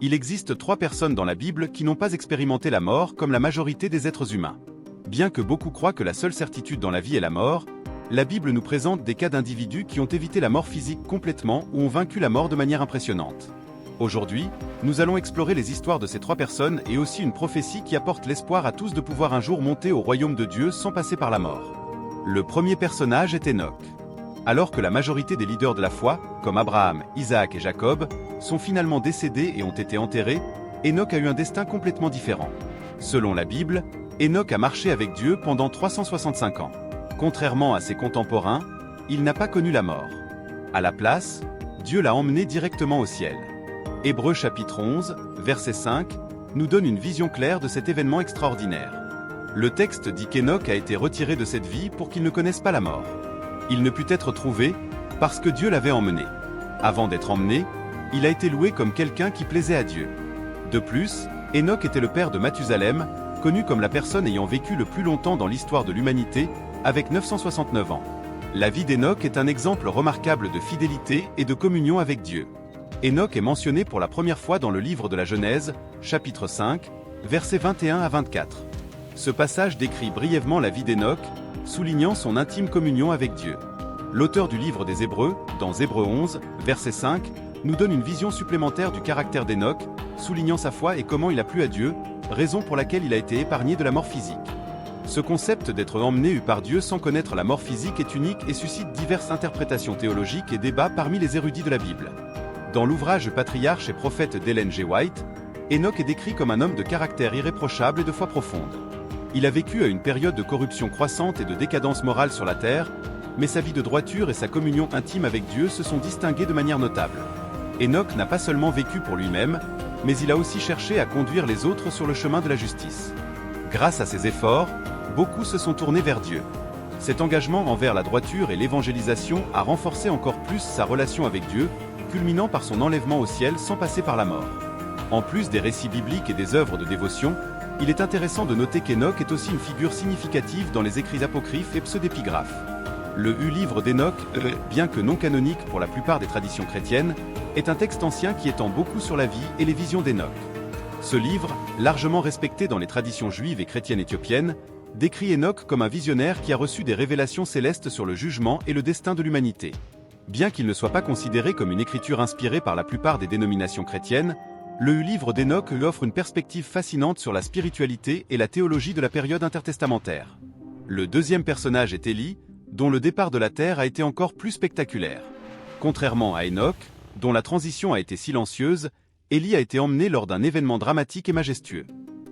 Il existe 3 personnes dans la Bible qui n'ont pas expérimenté la mort comme la majorité des êtres humains. Bien que beaucoup croient que la seule certitude dans la vie est la mort, la Bible nous présente des cas d'individus qui ont évité la mort physique complètement ou ont vaincu la mort de manière impressionnante. Aujourd'hui, nous allons explorer les histoires de ces 3 personnes et aussi une prophétie qui apporte l'espoir à tous de pouvoir un jour monter au royaume de Dieu sans passer par la mort. Le premier personnage est Enoch. Alors que la majorité des leaders de la foi, comme Abraham, Isaac et Jacob, sont finalement décédés et ont été enterrés, Enoch a eu un destin complètement différent. Selon la Bible, Enoch a marché avec Dieu pendant 365 ans. Contrairement à ses contemporains, il n'a pas connu la mort. À la place, Dieu l'a emmené directement au ciel. Hébreux chapitre 11, verset 5, nous donne une vision claire de cet événement extraordinaire. Le texte dit qu'Enoch a été retiré de cette vie pour qu'il ne connaisse pas la mort. Il ne put être trouvé, parce que Dieu l'avait emmené. Avant d'être emmené, il a été loué comme quelqu'un qui plaisait à Dieu. De plus, Enoch était le père de Mathusalem, connu comme la personne ayant vécu le plus longtemps dans l'histoire de l'humanité, avec 969 ans. La vie d'Enoch est un exemple remarquable de fidélité et de communion avec Dieu. Enoch est mentionné pour la première fois dans le livre de la Genèse, chapitre 5, versets 21 à 24. Ce passage décrit brièvement la vie d'Enoch, soulignant son intime communion avec Dieu. L'auteur du livre des Hébreux, dans Hébreux 11, verset 5, nous donne une vision supplémentaire du caractère d'Enoch, soulignant sa foi et comment il a plu à Dieu, raison pour laquelle il a été épargné de la mort physique. Ce concept d'être emmené par Dieu sans connaître la mort physique est unique et suscite diverses interprétations théologiques et débats parmi les érudits de la Bible. Dans l'ouvrage Patriarche et prophète d'Ellen G. White, Enoch est décrit comme un homme de caractère irréprochable et de foi profonde. Il a vécu à une période de corruption croissante et de décadence morale sur la terre, mais sa vie de droiture et sa communion intime avec Dieu se sont distinguées de manière notable. Enoch n'a pas seulement vécu pour lui-même, mais il a aussi cherché à conduire les autres sur le chemin de la justice. Grâce à ses efforts, beaucoup se sont tournés vers Dieu. Cet engagement envers la droiture et l'évangélisation a renforcé encore plus sa relation avec Dieu, culminant par son enlèvement au ciel sans passer par la mort. En plus des récits bibliques et des œuvres de dévotion, il est intéressant de noter qu'Enoch est aussi une figure significative dans les écrits apocryphes et pseudépigraphes. Le livre d'Enoch, bien que non canonique pour la plupart des traditions chrétiennes, est un texte ancien qui étend beaucoup sur la vie et les visions d'Enoch. Ce livre, largement respecté dans les traditions juives et chrétiennes éthiopiennes, décrit Enoch comme un visionnaire qui a reçu des révélations célestes sur le jugement et le destin de l'humanité. Bien qu'il ne soit pas considéré comme une écriture inspirée par la plupart des dénominations chrétiennes, le livre d'Enoch lui offre une perspective fascinante sur la spiritualité et la théologie de la période intertestamentaire. Le deuxième personnage est Élie, dont le départ de la terre a été encore plus spectaculaire. Contrairement à Enoch, dont la transition a été silencieuse, Élie a été emmené lors d'un événement dramatique et majestueux.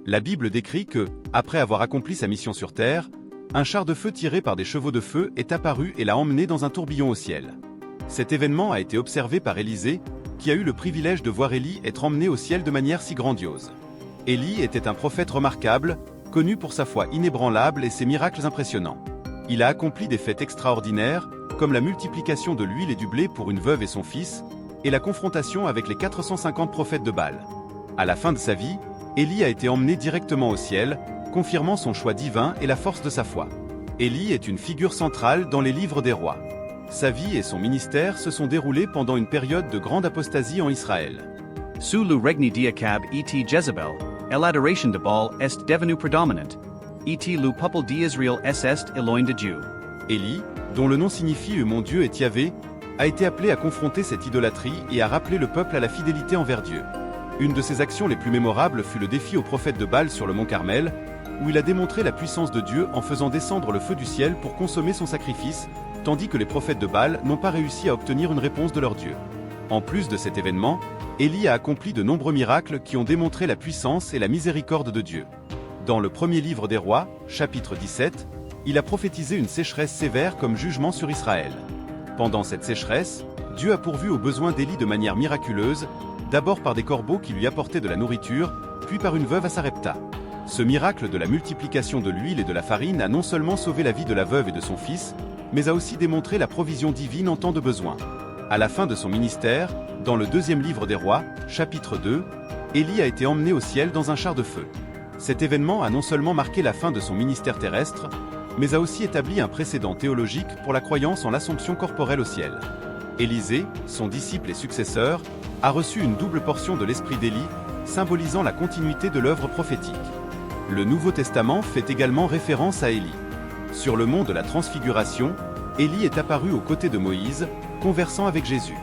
La Bible décrit que, après avoir accompli sa mission sur terre, un char de feu tiré par des chevaux de feu est apparu et l'a emmené dans un tourbillon au ciel. Cet événement a été observé par Élisée, qui a eu le privilège de voir Élie être emmené au ciel de manière si grandiose. Élie était un prophète remarquable, connu pour sa foi inébranlable et ses miracles impressionnants. Il a accompli des faits extraordinaires, comme la multiplication de l'huile et du blé pour une veuve et son fils, et la confrontation avec les 450 prophètes de Baal. À la fin de sa vie, Élie a été emmené directement au ciel, confirmant son choix divin et la force de sa foi. Élie est une figure centrale dans les livres des rois. Sa vie et son ministère se sont déroulés pendant une période de grande apostasie en Israël. Sous le règne d'Iachab et Jezebel, l'adoration de Baal est devenue prédominante, et le peuple d'Israël est éloigné de Dieu. Élie, dont le nom signifie « mon Dieu est Yahvé », a été appelé à confronter cette idolâtrie et à rappeler le peuple à la fidélité envers Dieu. Une de ses actions les plus mémorables fut le défi au prophète de Baal sur le mont Carmel, où il a démontré la puissance de Dieu en faisant descendre le feu du ciel pour consommer son sacrifice, tandis que les prophètes de Baal n'ont pas réussi à obtenir une réponse de leur Dieu. En plus de cet événement, Élie a accompli de nombreux miracles qui ont démontré la puissance et la miséricorde de Dieu. Dans le premier livre des rois, chapitre 17, il a prophétisé une sécheresse sévère comme jugement sur Israël. Pendant cette sécheresse, Dieu a pourvu aux besoins d'Élie de manière miraculeuse, d'abord par des corbeaux qui lui apportaient de la nourriture, puis par une veuve à Sarepta. Ce miracle de la multiplication de l'huile et de la farine a non seulement sauvé la vie de la veuve et de son fils, mais a aussi démontré la provision divine en temps de besoin. À la fin de son ministère, dans le deuxième livre des rois, chapitre 2, Élie a été emmené au ciel dans un char de feu. Cet événement a non seulement marqué la fin de son ministère terrestre, mais a aussi établi un précédent théologique pour la croyance en l'assomption corporelle au ciel. Élisée, son disciple et successeur, a reçu une double portion de l'esprit d'Élie, symbolisant la continuité de l'œuvre prophétique. Le Nouveau Testament fait également référence à Élie. Sur le mont de la Transfiguration, Élie est apparu aux côtés de Moïse, conversant avec Jésus.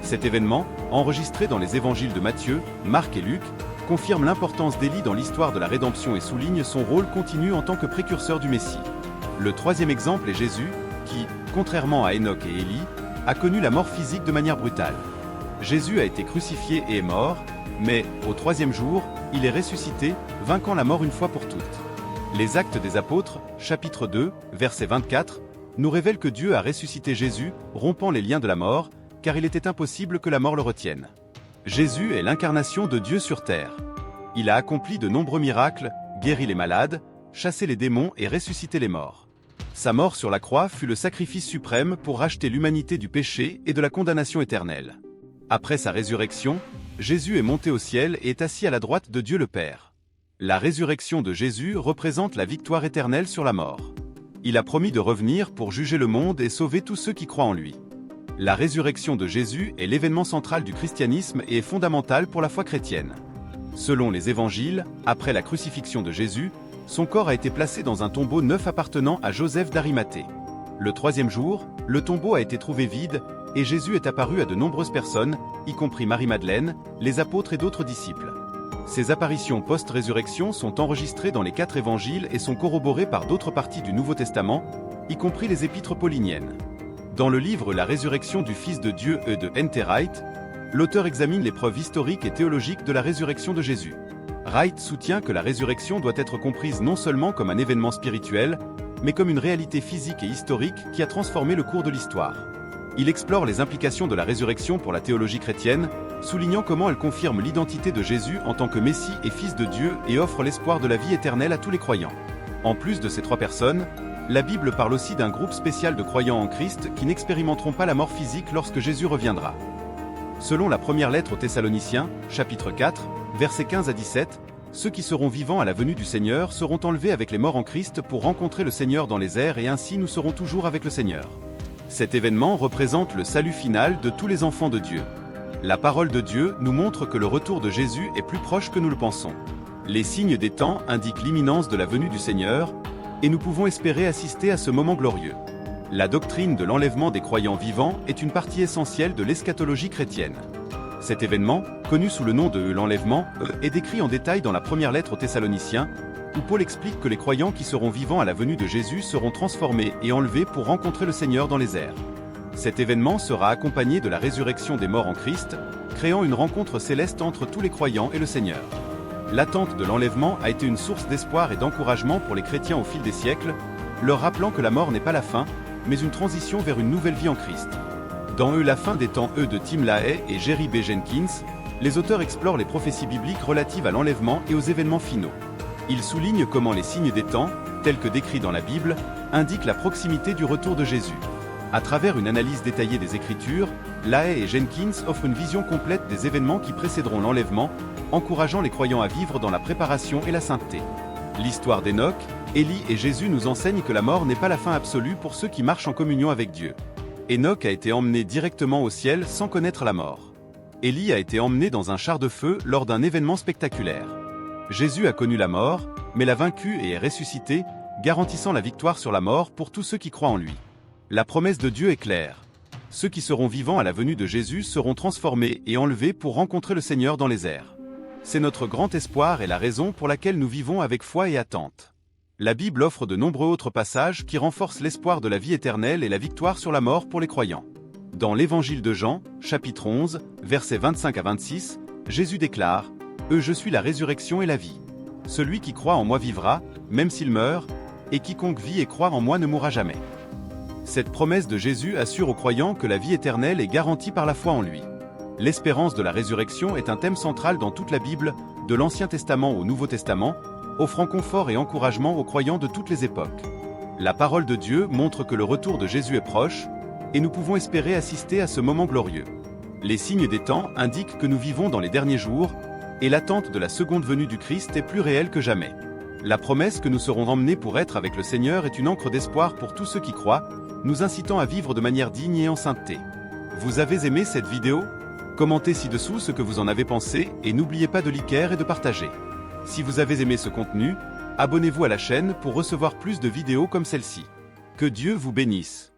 Cet événement, enregistré dans les évangiles de Matthieu, Marc et Luc, confirme l'importance d'Élie dans l'histoire de la rédemption et souligne son rôle continu en tant que précurseur du Messie. Le troisième exemple est Jésus, qui, contrairement à Enoch et Élie, a connu la mort physique de manière brutale. Jésus a été crucifié et est mort, mais, au troisième jour, il est ressuscité, vainquant la mort une fois pour toutes. Les Actes des Apôtres, chapitre 2, verset 24, nous révèlent que Dieu a ressuscité Jésus, rompant les liens de la mort, car il était impossible que la mort le retienne. Jésus est l'incarnation de Dieu sur terre. Il a accompli de nombreux miracles, guéri les malades, chassé les démons et ressuscité les morts. Sa mort sur la croix fut le sacrifice suprême pour racheter l'humanité du péché et de la condamnation éternelle. Après sa résurrection, Jésus est monté au ciel et est assis à la droite de Dieu le Père. La résurrection de Jésus représente la victoire éternelle sur la mort. Il a promis de revenir pour juger le monde et sauver tous ceux qui croient en lui. La résurrection de Jésus est l'événement central du christianisme et est fondamental pour la foi chrétienne. Selon les évangiles, après la crucifixion de Jésus, son corps a été placé dans un tombeau neuf appartenant à Joseph d'Arimathée. Le troisième jour, le tombeau a été trouvé vide, et Jésus est apparu à de nombreuses personnes, y compris Marie-Madeleine, les apôtres et d'autres disciples. Ces apparitions post-résurrection sont enregistrées dans les 4 évangiles et sont corroborées par d'autres parties du Nouveau Testament, y compris les épîtres pauliniennes. Dans le livre La résurrection du Fils de Dieu de N.T. Wright, l'auteur examine les preuves historiques et théologiques de la résurrection de Jésus. Wright soutient que la résurrection doit être comprise non seulement comme un événement spirituel, mais comme une réalité physique et historique qui a transformé le cours de l'histoire. Il explore les implications de la résurrection pour la théologie chrétienne, soulignant comment elle confirme l'identité de Jésus en tant que Messie et Fils de Dieu et offre l'espoir de la vie éternelle à tous les croyants. En plus de ces 3 personnes, la Bible parle aussi d'un groupe spécial de croyants en Christ qui n'expérimenteront pas la mort physique lorsque Jésus reviendra. Selon la première lettre aux Thessaloniciens, chapitre 4, versets 15 à 17, ceux qui seront vivants à la venue du Seigneur seront enlevés avec les morts en Christ pour rencontrer le Seigneur dans les airs et ainsi nous serons toujours avec le Seigneur. Cet événement représente le salut final de tous les enfants de Dieu. La parole de Dieu nous montre que le retour de Jésus est plus proche que nous le pensons. Les signes des temps indiquent l'imminence de la venue du Seigneur, et nous pouvons espérer assister à ce moment glorieux. La doctrine de l'enlèvement des croyants vivants est une partie essentielle de l'eschatologie chrétienne. Cet événement, connu sous le nom de l'enlèvement, est décrit en détail dans la première lettre aux Thessaloniciens, où Paul explique que les croyants qui seront vivants à la venue de Jésus seront transformés et enlevés pour rencontrer le Seigneur dans les airs. Cet événement sera accompagné de la résurrection des morts en Christ, créant une rencontre céleste entre tous les croyants et le Seigneur. L'attente de l'enlèvement a été une source d'espoir et d'encouragement pour les chrétiens au fil des siècles, leur rappelant que la mort n'est pas la fin, mais une transition vers une nouvelle vie en Christ. Dans La fin des temps de Tim LaHaye et Jerry B. Jenkins, les auteurs explorent les prophéties bibliques relatives à l'enlèvement et aux événements finaux. Ils soulignent comment les signes des temps, tels que décrits dans la Bible, indiquent la proximité du retour de Jésus. À travers une analyse détaillée des Écritures, LaHaye et Jenkins offrent une vision complète des événements qui précéderont l'enlèvement, encourageant les croyants à vivre dans la préparation et la sainteté. L'histoire d'Enoch, Élie et Jésus nous enseigne que la mort n'est pas la fin absolue pour ceux qui marchent en communion avec Dieu. Enoch a été emmené directement au ciel sans connaître la mort. Élie a été emmené dans un char de feu lors d'un événement spectaculaire. Jésus a connu la mort, mais l'a vaincu et est ressuscité, garantissant la victoire sur la mort pour tous ceux qui croient en lui. La promesse de Dieu est claire. Ceux qui seront vivants à la venue de Jésus seront transformés et enlevés pour rencontrer le Seigneur dans les airs. C'est notre grand espoir et la raison pour laquelle nous vivons avec foi et attente. La Bible offre de nombreux autres passages qui renforcent l'espoir de la vie éternelle et la victoire sur la mort pour les croyants. Dans l'Évangile de Jean, chapitre 11, versets 25 à 26, Jésus déclare « Je suis la résurrection et la vie. Celui qui croit en moi vivra, même s'il meurt, et quiconque vit et croit en moi ne mourra jamais. » Cette promesse de Jésus assure aux croyants que la vie éternelle est garantie par la foi en lui. L'espérance de la résurrection est un thème central dans toute la Bible, de l'Ancien Testament au Nouveau Testament, offrant confort et encouragement aux croyants de toutes les époques. La parole de Dieu montre que le retour de Jésus est proche, et nous pouvons espérer assister à ce moment glorieux. Les signes des temps indiquent que nous vivons dans les derniers jours, et l'attente de la seconde venue du Christ est plus réelle que jamais. La promesse que nous serons emmenés pour être avec le Seigneur est une encre d'espoir pour tous ceux qui croient, nous incitant à vivre de manière digne et en sainteté. Vous avez aimé cette vidéo ? Commentez ci-dessous ce que vous en avez pensé et n'oubliez pas de liker et de partager. Si vous avez aimé ce contenu, abonnez-vous à la chaîne pour recevoir plus de vidéos comme celle-ci. Que Dieu vous bénisse.